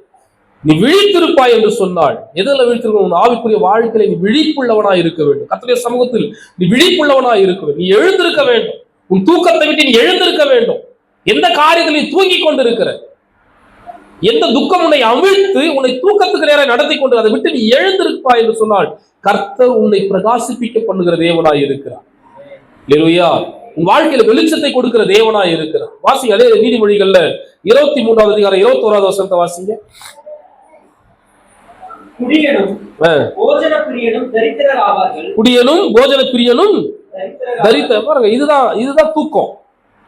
நீ விழித்திருப்பாய் என்று சொன்னால் எதுல விழித்திருக்க? உன் ஆவிக்குரிய வாழ்க்கையில நீ விழிப்புள்ளவனாய் இருக்க வேண்டும். கர்த்தருடைய சமூகத்தில் நீ விழிப்புள்ளவனாய் இருக்க வேண்டும். நீ எழுந்திருக்க வேண்டும். உன் தூக்கத்தை விட்டு நீ எழுந்திருக்க வேண்டும். எந்த காரியத்தில் நீ தூங்கி கொண்டு இருக்கிற, எந்த துக்கம் உன்னை அவிழ்த்து உன்னை தூக்கத்துக்கு நேரம் நடத்தி கொண்டு அதை விட்டு நீ எழுந்திருப்பாய் என்று சொன்னால் கர்த்தர் உன்னை பிரகாசிப்பிக்க பண்ணுகிற தேவனாய் இருக்கிறார். இல்லையா? உன் வாழ்க்கையில வெளிச்சத்தை கொடுக்கிற தேவனாய் இருக்கிறார். வாசி அதே நீதிமொழிகள்ல 23வது அதிகாரம் 21வது வசனத்தை வாசிங்க. குடியனும் போஜன பிரியனும் தரித்திர. பாருங்க, இதுதான் தூக்கம்.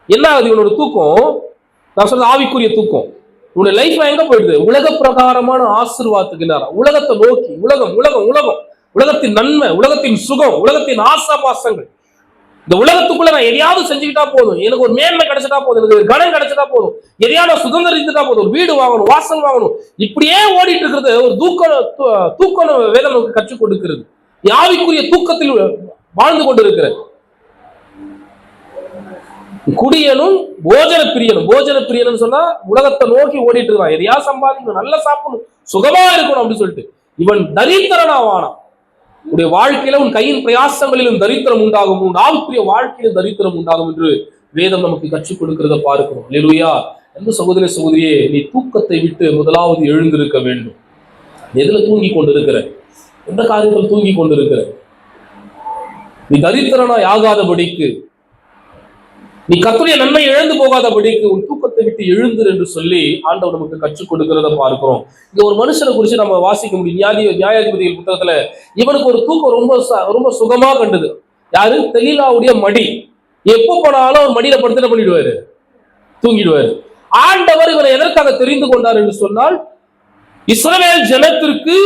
என்ன ஆகுது இவனோட தூக்கம்? நான் சொல்றது ஆவிக்குரிய தூக்கம். உன்னுடைய லைஃப்ல எங்க போயிடுது? உலக பிரகாரமான ஆசீர்வாதத்துக்கு நேரம், உலகத்தை நோக்கி, உலகத்தின் நன்மை, உலகத்தின் சுகம், உலகத்தின் ஆசாபாசங்கள். இந்த உலகத்துக்குள்ள நான் எதையாவது செஞ்சுக்கிட்டா போதும், எனக்கு ஒரு மேன்மை கிடைச்சிட்டா போதும், எனக்கு கனம் கிடைச்சிட்டா போதும், எதையாவது சுதந்திரித்துட்டா போதும், ஒரு வீடு வாங்கணும், வாசல் வாங்கணும், இப்படியே ஓடிட்டு இருக்கிறது ஒரு தூக்கம் வேதம் நமக்கு கற்றுக் கொடுக்கிறது. ஆவிக்குரிய தூக்கத்தில் வாழ்ந்து கொண்டிருக்கிற குடியனும் போஜன பிரியனும் சொன்னா உலகத்தை நோக்கி ஓடிட்டு இருக்கான். எதையா சம்பாதிக்கணும், நல்லா சாப்பிடணும், சுகமா இருக்கணும் அப்படின்னு சொல்லிட்டு இவன் தரித்திரனாவானா. உடைய வாழ்க்கையில உன் கையின் பிரயாசங்களிலும் தரித்திரம் உண்டாகும், உன் ஆவிக்குரிய வாழ்க்கையிலும் தரித்திரம் உண்டாகும் என்று வேதம் நமக்கு கற்றுக் கொடுக்கிறத பார்க்கிறோம். அல்லேலூயா. எந்த சகோதரியே, நீ தூக்கத்தை விட்டு முதலாவது எழுந்திருக்க வேண்டும். எதுல தூங்கி கொண்டிருக்கிற? எந்த காரியத்தில் தூங்கி கொண்டிருக்கிற? நீ தரித்திரனாய் ஆகாதபடிக்கு, நீ கர்த்தருடைய நன்மை இழந்து போகாதபடிக்கு உன் தூக்கத்தை விட்டு எழுந்துரு என்று சொல்லி ஆண்டவர் நமக்கு கற்றுக் கொடுக்கிறத பார்க்கிறோம். இந்த ஒரு மனுஷனை குறித்து நம்ம வாசிக்க முடியும். நியாயாதிபதிகள் புத்தகத்துல இவனுக்கு ஒரு தூக்கம் ரொம்ப சுகமா கண்டது. யாரு? தெலீலாவுடைய மடி. எப்போ போனாலும் ஒரு மடியில படுத்து பண்ணிடுவாரு, தூங்கிடுவாரு. ஆண்டவர் இவனை எதற்காக தெரிந்து கொண்டார் என்று சொன்னால், இஸ்ரவேல் ஜனத்திற்கு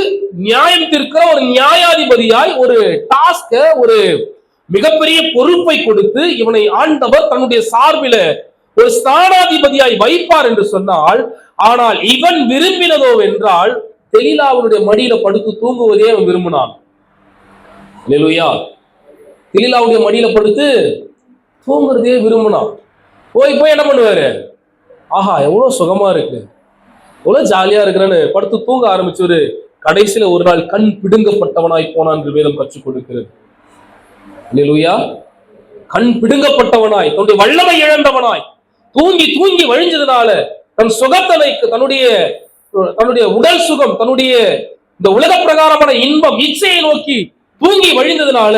நியாயம் தீர்க்கிற ஒரு நியாயாதிபதியாய் ஒரு டாஸ்க, ஒரு மிகப்பெரிய பொறுப்பை கொடுத்து இவனை ஆண்டவர் தன்னுடைய சார்பில ஒரு ஸ்தானாதிபதியாய் வைப்பார் என்று சொன்னால், ஆனால் இவன் விரும்பினதோ என்றால் தெலீலாவுடைய மடியில படுத்து தூங்குவதே அவன் விரும்பினான். அல்லேலூயா. தெலீலாவுடைய மடியில படுத்து தூங்குறதே விரும்பினான். போய் என்ன பண்ணுவாரு? ஆஹா, எவ்வளவு சுகமா இருக்கு, எவ்வளவு ஜாலியா இருக்கிறேன்னு படுத்து தூங்க ஆரம்பிச்சவரு கடைசியில ஒரு நாள் கண் பிடுங்கப்பட்டவனாய் போனான் என்று வேதம் கற்றுக் கொடுக்கிறது. அல்லேலூயா. கண் பிடுங்கப்பட்டவனாய், தன்னுடைய வல்லமை இழந்தவனாய், தூங்கி வழிஞ்சதுனால தன் சுகத்தனை, தன்னுடைய உடல் சுகம், தன்னுடைய இந்த உலக பிரகாரமான இன்பம், இச்சையை நோக்கி தூங்கி வழிந்ததுனால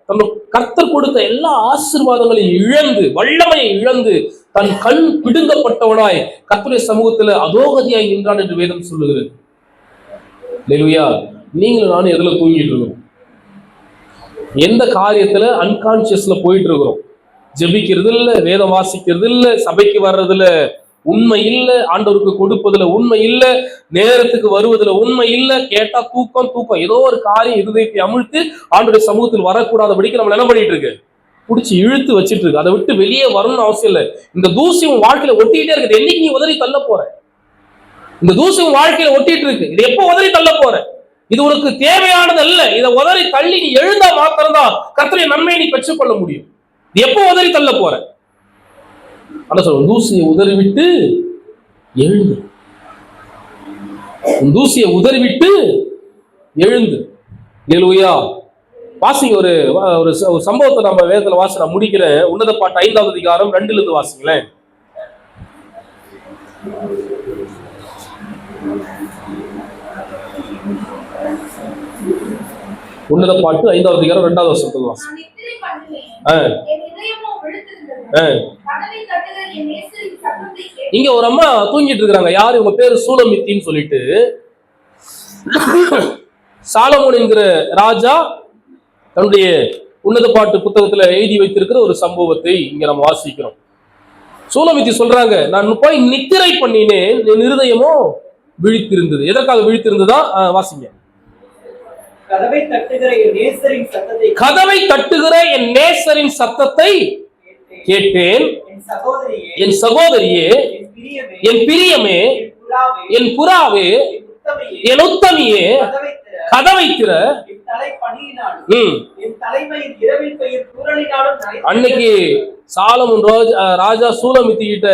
தன் கர்த்தர் கொடுத்த எல்லா ஆசீர்வாதங்களையும் இழந்து, வல்லமையை இழந்து, தன் கண் பிடுங்கப்பட்டவனாய் கர்த்தருடைய சமூகத்துல அதோகதியாய் நின்றான் என்று வேதம் சொல்லுகிறது. அல்லேலூயா. நீங்களும் நானும் எதுல தூங்கிட்டு இருக்கோம்? எந்த காரியத்துல அன்கான்சியஸ்ல போயிட்டு இருக்கிறோம்? ஜெபிக்கிறது இல்ல, வேதம் வாசிக்கிறது இல்ல, சபைக்கு வர்றதுல உண்மை இல்ல, ஆண்டவருக்கு கொடுப்பதுல உண்மை இல்ல, நேரத்துக்கு வருவதுல உண்மை இல்ல, கேட்டா தூக்கம் தூக்கம், ஏதோ ஒரு காரியம் இருதயத்தை அமிழ்த்து ஆண்டவருடைய சமூகத்தில் வரக்கூடாதபடிக்கு நம்ம என்ன பண்ணிட்டு இருக்கு, புடிச்சு இழுத்து வச்சிட்டு இருக்கு. அதை விட்டு வெளியே வரணும்னு அவசியம் இல்லை. இந்த தூசி உன் வாழ்க்கையில ஒட்டிக்கிட்டே இருக்குது. என்னைக்கு நீ உதறி தள்ள போற? இந்த தூசி உன் வாழ்க்கையில ஒட்டிட்டு இருக்கு. இது எப்போ உதறி தள்ள போற? இது உனக்கு தேவையானது அல்ல. இதை உதறி தள்ளி நீ எழுந்தா மாத்திரம்தான் கர்த்தருடைய நன்மையை நீ பெற்றுக்கொள்ள முடியும். இது எப்போ உதறி தள்ள போற? ஆனா சொல்ல, தூசியை உதறிவிட்டு எழுந்து, தூசியை உதறிவிட்டு எழுந்து. அல்லேலூயா. வாசிங்க, ஒரு சம்பவத்தை நம்ம வேதத்துல வாசி, நான் முடிக்கிறேன். உன்னத பாட்டு 5வது அதிகாரம் 2ல இருந்து வாசிங்களேன். உன்னத பாட்டு 5வது அதிகாரம் 2வது வசனத்துல வாசி. இங்க ஒரு அம்மா தூங்கிட்டு இருக்காங்க. யாரு? உங்க பேரு சூலமித்தின்னு சொல்லிட்டு சாலமோன் என்கிற ராஜா தன்னுடைய உன்னத பாட்டு புத்தகத்துல எழுதி வைத்திருக்கிற ஒரு சம்பவத்தை இங்க நம்ம வாசிக்கிறோம். சூலமித்தி சொல்றாங்க, நான் போய் நித்திரை பண்ணினேன், என் இருதயமோ விழித்திருந்தது. எதற்காக விழித்திருந்ததா? வாசிங்க. கதவை தட்டுகிற என் நேசரின் சத்தத்தை கேட்டேன். என் சகோதரியே, என் பிரியமே, என் புறாவே, என் உத்தமியே, கதவை திற. அன்னைக்கு சாலமோன் ராஜா சூலமித்தி கிட்ட,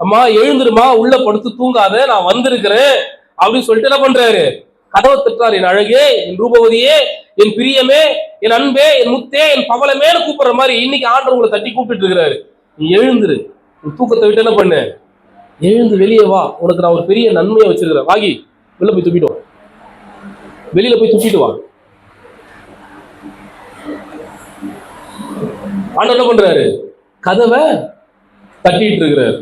அம்மா எழுந்துருமா, உள்ள படுத்து தூங்காத, நான் வந்திருக்கிறேன் அப்படின்னு சொல்லிட்டு என்ன பண்றாரு, கதவை தட்டுறாரு. என் அழகே, என் ரூபவதியே, என் பிரியமே, என் அன்பே, என் முத்தே, என் பவளமேனு கூப்பிடுற மாதிரி இன்னைக்கு ஆண்டவர் உங்களை தட்டி கூப்பிட்டு இருக்கிறாரு. நீ எழுந்துரு, தூக்கத்தை விட்டு என்ன பண்ணு, எழுந்து வெளியே வா, உனக்கு நான் ஒரு பெரிய நன்மையை வச்சிருக்கிறேன். வாங்கி வெளில போய் துப்பிட்டு வா, வெளியில போய் துப்பிட்டு வா. ஆண்டவர் என்ன பண்றாரு, கதவை தட்டிட்டு இருக்கிறாரு.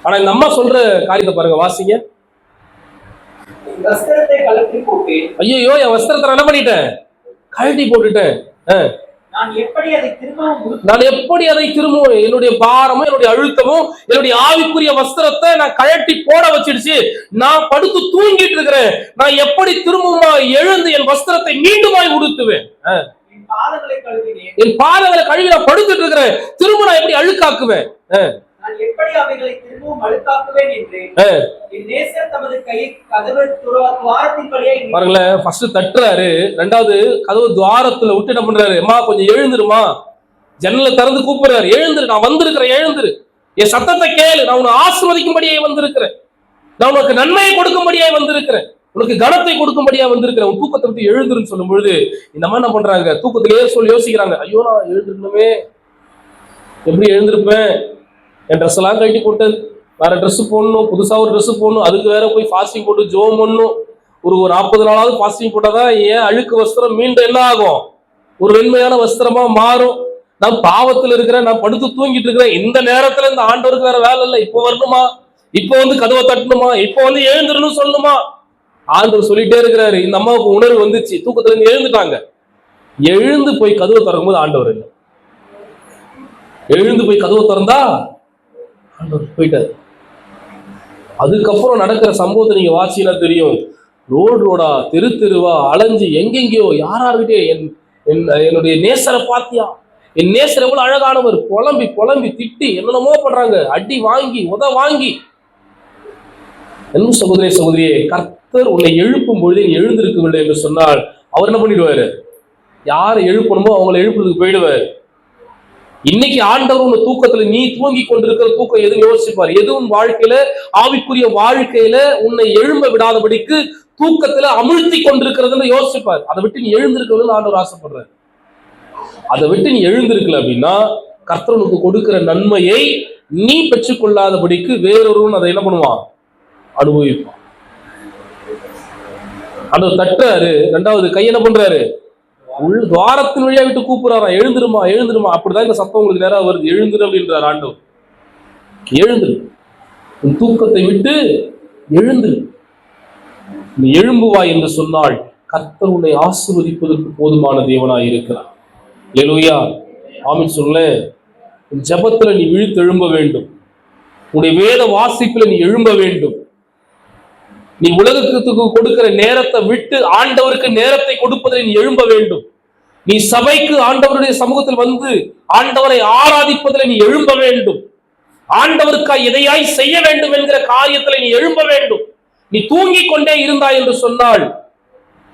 ஆனா இந்த அம்மா சொல்ற காரியத்தை பாருங்க, வாசிங்க. ஐயோ, என் வஸ்திரத்தை என்ன பண்ணிட்டேன், கழட்டி போட்டுட்டேன். நான் எப்படி அதை திரும்பவும், என்னுடைய பாரமும் என்னுடைய அழுத்தமும் என்னுடைய ஆவிக்குரிய வஸ்திரத்தை நான் கழட்டி போட வச்சிடுச்சு. நான் படுத்து தூங்கிட்டு இருக்கிறேன். நான் எப்படி திரும்பவும் எழுந்து என் வஸ்திரத்தை மீண்டுமாய் உடுத்துவேன்? என் பாதங்களை கழுவி நான் படுத்துட்டு இருக்கிறேன். திரும்ப நான் எப்படி அழுக்காக்குவேன்? பாருங்களேன், ஃபர்ஸ்ட் தட்டுறாரு, ரெண்டாவது கதவு துவாரத்துல விட்டு என்ன பண்றாரு, அம்மா கொஞ்சம் எழுந்துருமா, ஜன்னலை திறந்து கூப்பிடுறாரு, எழுந்துரு, நான் வந்திருக்கிறேன், எழுந்துரு, என் சத்தத்தை கேளு, நான் உன்னை ஆசீர்வதிக்கும்படியே வந்திருக்கிறேன், நான் உனக்கு நன்மையை கொடுக்கும்படியே வந்திருக்கிறேன், உனக்கு கனத்தை கொடுக்கும்படியா வந்திருக்கிறேன், உன் தூக்கத்தை விட்டு எழுந்துருன்னு சொல்லும் பொழுது இந்த மாதிரி என்ன பண்றாங்க, தூக்கத்திலேயே சொல்லி யோசிக்கிறாங்க, ஐயோ நான் எழுந்திருக்கணுமே, எப்படி எழுந்திருப்பேன், என் ட்ரெஸ் எல்லாம் கட்டி போட்டு வேற ட்ரெஸ் போடணும், புதுசா ஒரு ட்ரெஸ் போடணும், அதுக்கு வேற போய் ஃபாஸ்டிங் போட்டு ஜோம் பண்ணணும், ஒரு 40 நாளாவது ஃபாஸ்டிங் போட்டாதான் ஏன் அழுக்கு வஸ்திரம் மீண்டும் என்ன ஆகும், ஒரு வெண்மையான வஸ்திரமா மாறும். நான் பாவத்தில் இருக்கிறேன், நான் படுத்து தூங்கிட்டு இருக்கிறேன், இந்த நேரத்துல இந்த ஆண்டவருக்கு வேற வேலை இல்லை, இப்போ வரணுமா, இப்போ வந்து கதவை தட்டணுமா, இப்போ வந்து எழுந்துருன்னு சொல்லணுமா, ஆண்டவர் சொல்லிட்டே இருக்கிறாரு. இந்த அம்மாவுக்கு உணர்வு வந்துச்சு, தூக்கத்துல இருந்து எழுந்துட்டாங்க. எழுந்து போய் கதவை திறக்கும் போது ஆண்டவர் இல்லை. எழுந்து போய் கதவை திறந்தா ஆண்டவர் போயிட்டாரு. அதுக்கப்புறம் நடக்கிற சம்பவத்தை நீங்க வாசினா தெரியும். ரோடா தெரு தெருவா அலைஞ்சு எங்கெங்கயோ யாராருக்கிட்டே என்னுடைய நேசரை பாத்தியா, என் நேசர் எவ்வளவு அழகானவர், புலம்பி புலம்பி திட்டி என்னென்னமோ பண்றாங்க, அடி வாங்கி உத வாங்கி. என்ன சகோதரே சகோதரியே, கர்த்தர் உன்னை எழுப்பும் பொழுது நீ எழுந்திருக்கவில்லை என்று சொன்னால் அவர் என்ன பண்ணிடுவாரு, யாரை எழுப்பணுமோ அவங்களை எழுப்புறதுக்கு போயிடுவார். இன்னைக்கு ஆண்டவர் உன் தூக்கத்துல நீ தூங்கி கொண்டிருக்கிற தூக்கம் எதுவும் யோசிப்பார், எதுவும் வாழ்க்கையில ஆவிக்குரிய வாழ்க்கையில உன்னை எழும்ப விடாதபடிக்கு தூக்கத்துல அமிழ்த்தி கொண்டிருக்கிறதுன்னு யோசிப்பார். அதை விட்டு நீ எழுந்திருக்கணும்னு ஆண்டவர் ஆசைப்படுறாரு. அதை விட்டு நீ எழுந்திருக்கல அப்படின்னா கர்த்தருக்கு கொடுக்கிற நன்மையை நீ பெற்றுக்கொள்ளாதபடிக்கு வேறொருவன் அதை என்ன பண்ணுவான், அனுபவிப்பான். ஆண்டவர் தட்டுறாரு, ரெண்டாவது கை என்ன பண்றாரு, உள்ள துவாரத்தின் வழியா விட்டு கூப்பிடுறாரா, எழுந்துருமா எழுந்துருமா. அப்படிதான் இந்த சத்தம் உங்களுக்கு நேரம் வருது, எழுந்துரு அப்படின்றார் ஆண்டவர். எழுந்துரு, உன் தூக்கத்தை விட்டு எழுந்துரு, நீ எழும்புவாய் என்று சொன்னால் கர்த்தர் உன்னை ஆசீர்வதிப்பதற்கு போதுமான தேவனாய் இருக்கிறார். அல்லேலூயா. ஆமென் சொல்லுங்களேன். உன் ஜெபத்துல நீ விழித்து எழும்ப வேண்டும். உன்னுடைய வேத வாசிப்புல நீ எழும்ப வேண்டும். நீ உலகத்துக்கு கொடுக்கிற நேரத்தை விட்டு ஆண்டவருக்கு நேரத்தை கொடுப்பதை நீ எழும்ப வேண்டும். நீ சபைக்கு ஆண்டவருடைய சமூகத்தில் வந்து ஆண்டவரை ஆராதிப்பதில் நீ எழும்ப வேண்டும். ஆண்டவருக்காய் எதையாய் செய்ய வேண்டும் என்கிற காரியத்தில் நீ எழும்ப வேண்டும். நீ தூங்கிக் கொண்டே இருந்தாய் என்று சொன்னால்,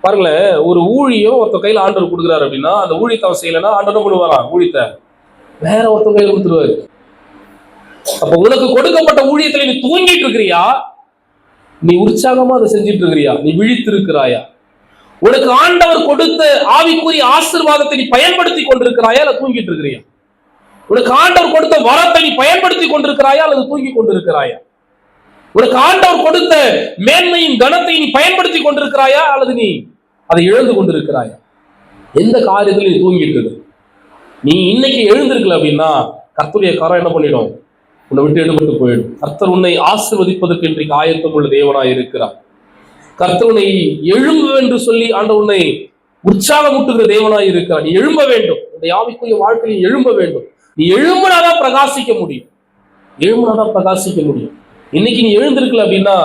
பாருங்களேன், ஒரு ஊழியம் ஒருத்த கையில ஆண்டவர் கொடுக்குறாரு அப்படின்னா அந்த ஊழியத்தை அவன் செய்யலைன்னா ஆண்டவர் பண்ணுவாராம், ஊழியத்தை வேற ஒருத்த கையில கொடுத்துருவாரு. அப்ப உனக்கு கொடுக்கப்பட்ட ஊழியத்துல நீ தூங்கிட்டு இருக்கிறியா, நீ உற்சாகமா அதை செஞ்சிட்டு இருக்கிறியா, நீ விழித்து இருக்கிறாயா? உனக்கு ஆண்டவர் கொடுத்த ஆவிக்குரிய ஆசீர்வாதத்தை நீ பயன்படுத்தி கொண்டிருக்கிறாயா அல்லது தூங்கிட்டு இருக்கிறியா? உனக்கு ஆண்டவர் கொடுத்த வரத்தை நீ பயன்படுத்தி கொண்டிருக்கிறாயா அல்லது தூங்கி கொண்டிருக்கிறாயா? உனக்கு ஆண்டவர் கொடுத்த மேன்மையின் கனத்தை நீ பயன்படுத்தி கொண்டிருக்கிறாயா அல்லது நீ அதை இழந்து கொண்டிருக்கிறாயா? எந்த காரியத்தில் நீ தூங்கிட்டு இருக்கு? நீ இன்னைக்கு எழுந்திருக்கல அப்படின்னா கர்த்தருடைய கரம் என்ன பண்ணிடும்? உன்னை விட்டு எடுபட்டு போயிடும். கர்த்தர் உன்னை ஆசீர்வதிப்பதற்கு இன்றைக்கு ஆயத்தம் உள்ள தேவனாய் இருக்கிறார். கர்த்தர் உன்னை எழும்பு என்று சொல்லி ஆண்டவர் உன்னை உற்சாகமூட்டுகிற தேவனாய் இருக்கிறார். நீ எழும்ப வேண்டும். உன்னுடைய ஆவிக்குரிய வாழ்க்கையில் எழும்ப வேண்டும். நீ எழும்பினாதான் பிரகாசிக்க முடியும். எழும்பினாதான் பிரகாசிக்க முடியும். இன்னைக்கு நீ எழுந்திருக்கல அப்படின்னா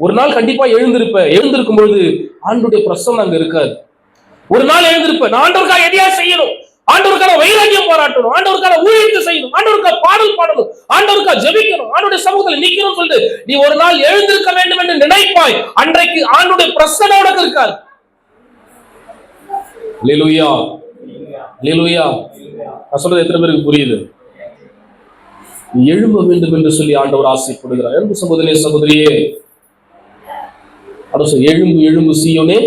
ஒரு நாள் கண்டிப்பா எழுந்திருப்ப. எழுந்திருக்கும் பொழுது ஆண்டவருடைய பிரசன்னம் அங்க இருக்காது. ஒரு நாள் எழுந்திருப்ப, நான் ஆண்டவருக்காக எதையா செய்யணும், ஆண்டவருக்கான வைராக்கியம் பாராட்டணும், ஆண்டவருக்கான ஊழியத்தை செய்யணும், ஆண்டவருக்காக பாடல் பாடணும், ஆண்டவருக்காக ஜெபிக்கணும், ஆண்டவருடைய சமூகத்தில் நிக்கணும்னு சொல்லிட்டு நீ ஒரு நாள் எழுந்திருக்க வேண்டும் என்று நினைப்பாய். அன்றைக்கு ஆண்டவருடைய பிரசன்னம் உனக்கு இருக்காது. அல்லேலூயா, அல்லேலூயா. நான் சொல்றது எத்தனை பேருக்கு புரியுது? எழும்ப வேண்டும் என்று சொல்லி ஆண்டவர் ஆசைப்படுகிறார். எழும்பு சகோதரியே, சகோதரியே, எழும்பு எழும்பு சீயோனே,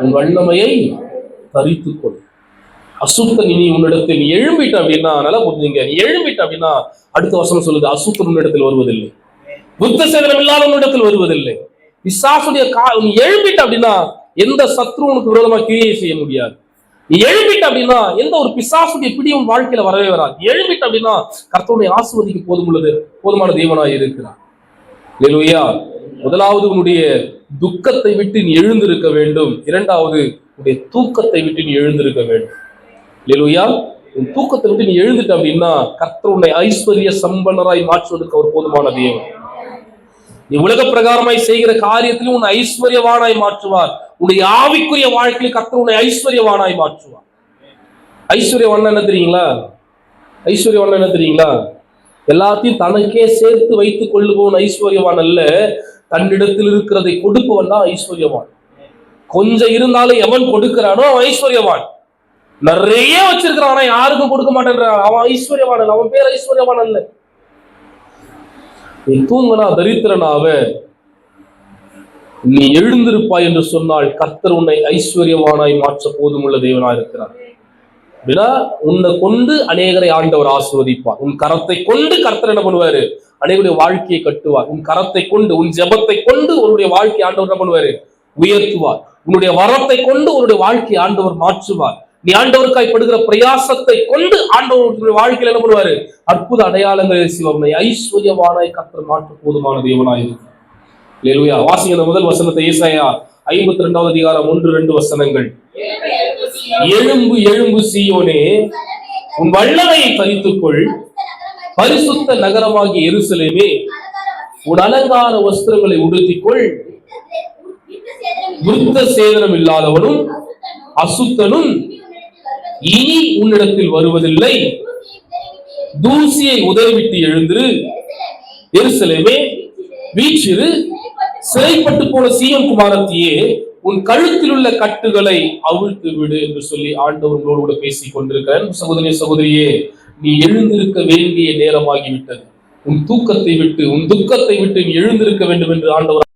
உன் வல்லமையை தரித்துக்கொள். அசுத்தன் இனி உன்னிடத்தில், நீ எழும்பிட்ட அப்படின்னா, நல்லா புரிஞ்சுங்க, நீ எழும்பிட்ட அப்படின்னா அடுத்த வசனம் சொல்லுது, அசுத்தன் உன்னிடத்தில் வருவதில்லை, புத்த சேதனம் இல்லாத உன்னிடத்தில் வருவதில்லை. பிசாசுடைய நீ எழும்பிட்ட அப்படின்னா எந்த சத்ரு உனக்கு விரோதமா கிரியை செய்ய முடியாது. நீ எழும்பிட்ட அப்படின்னா எந்த ஒரு பிசாசுடைய பிடி உன் வாழ்க்கையில வரவே வராது. நீ எழும்பிட்ட அப்படின்னா கர்த்தருடைய ஆசீர்வதிக்கு போதுமான தேவனாய் இருக்கிறார். அல்லேலூயா. முதலாவது உன்னுடைய துக்கத்தை விட்டு நீ எழுந்திருக்க வேண்டும். இரண்டாவது உன்னுடைய தூக்கத்தை விட்டு நீ எழுந்திருக்க வேண்டும். அல்லேலூயா. உன் தூக்கத்தை விட்டு நீ எழுந்துட்ட அப்படின்னா கர்த்தர் உன்னை ஐஸ்வர்ய சம்பன்னராய் மாற்றுவதற்கு அவர் போதுமான தேவன். நீ உலக பிரகாரமாய் செய்கிற காரியத்திலும் உன்னை ஐஸ்வர்யவானாய் மாற்றுவார். உன்னுடைய ஆவிக்குரிய வாழ்க்கையில் கர்த்தர் உன்னை ஐஸ்வர்யவானாய் மாற்றுவார். ஐஸ்வர்யவான் என்ன தெரியுங்களா? ஐஸ்வர்யவான் என்ன தெரியுங்களா? எல்லாத்தையும் தனக்கே சேர்த்து வைத்துக் கொள்ளுபவன் ஐஸ்வர்யவான் அல்ல, தன்னிடத்தில் இருக்கிறதை கொடுப்பவன் தான் ஐஸ்வர்யவான். கொஞ்சம் இருந்தாலும் எவன் கொடுக்கிறானோ அவன் ஐஸ்வர்யவான். நிறைய வச்சிருக்கிறான் ஆனா யாருக்கும் கொடுக்க மாட்டேன்றான், அவன் ஐஸ்வர்யவான் அல்ல, அவன் பேர் ஐஸ்வர்யவான் அல்ல. நீ தூங்கினா தரித்திரனாவ, நீ எழுந்திருப்பாய் என்று சொன்னால் கர்த்தர் உன்னை ஐஸ்வர்யவானாய் மாற்ற போதுமுள்ள தேவனாய் இருக்கிறார். அப்படின்னா உன்னை கொண்டு அநேகரை ஆண்டவர் ஆசீர்வதிப்பார். உன் கரத்தை கொண்டு கர்த்தர் என்ன பண்ணுவாரு? அநேகருடைய வாழ்க்கையை கட்டுவார். உன் கரத்தை கொண்டு, உன் ஜெபத்தை கொண்டு உன்னுடைய வாழ்க்கையை ஆண்டவர் என்ன பண்ணுவாரு? உயர்த்துவார். உன்னுடைய வரத்தை கொண்டு உன்னுடைய வாழ்க்கையை ஆண்டவர் மாற்றுவார். நீ ஆண்டவருக்காய் படுகிற பிரயாசத்தை கொண்டு ஆண்டவருடைய வாழ்க்கையில் என்ன பண்ணுவாரு? அற்புத அடையாளங்களை செய்வார். ஐஸ்வர்யவானாய் கர்த்தர் மாற்ற போதுமான தேவனாய் இருக்கிறார். அல்லேலூயா. வாசிங்க அந்த முதல் வசனத்தை. ஏசாயா 52வது அதிகாரம் 1-2 வசனங்கள். எழும்பு எழும்பு சீயோனே, உன் வல்லமையை தரித்துக்கொள், பரிசுத்த நகரமாகிய எருசலேமே, உன் அலங்கார வஸ்திரங்களை உடுத்திக்கொள், விருத்த சேதனம் இல்லாதவனும் அசுத்தனும் இனி உன்னிடத்தில் வருவதில்லை. தூசியை உதறிவிட்டு எழுந்திரு, எருசலேமே வீற்றிரு, சிறைப்பட்டு போன சீயோன் குமாரத்தியே, உன் கழுத்தில் உள்ள கட்டுகளை அவிழ்த்து விடு என்று சொல்லி ஆண்டவர் உங்களோடு கூட பேசிக் கொண்டிருக்கிறேன். சகோதரிய சகோதரியே, நீ எழுந்திருக்க வேண்டிய நேரமாகிவிட்டது. உன் தூக்கத்தை விட்டு, உன் துக்கத்தை விட்டு நீ எழுந்திருக்க வேண்டும் என்று ஆண்டவர்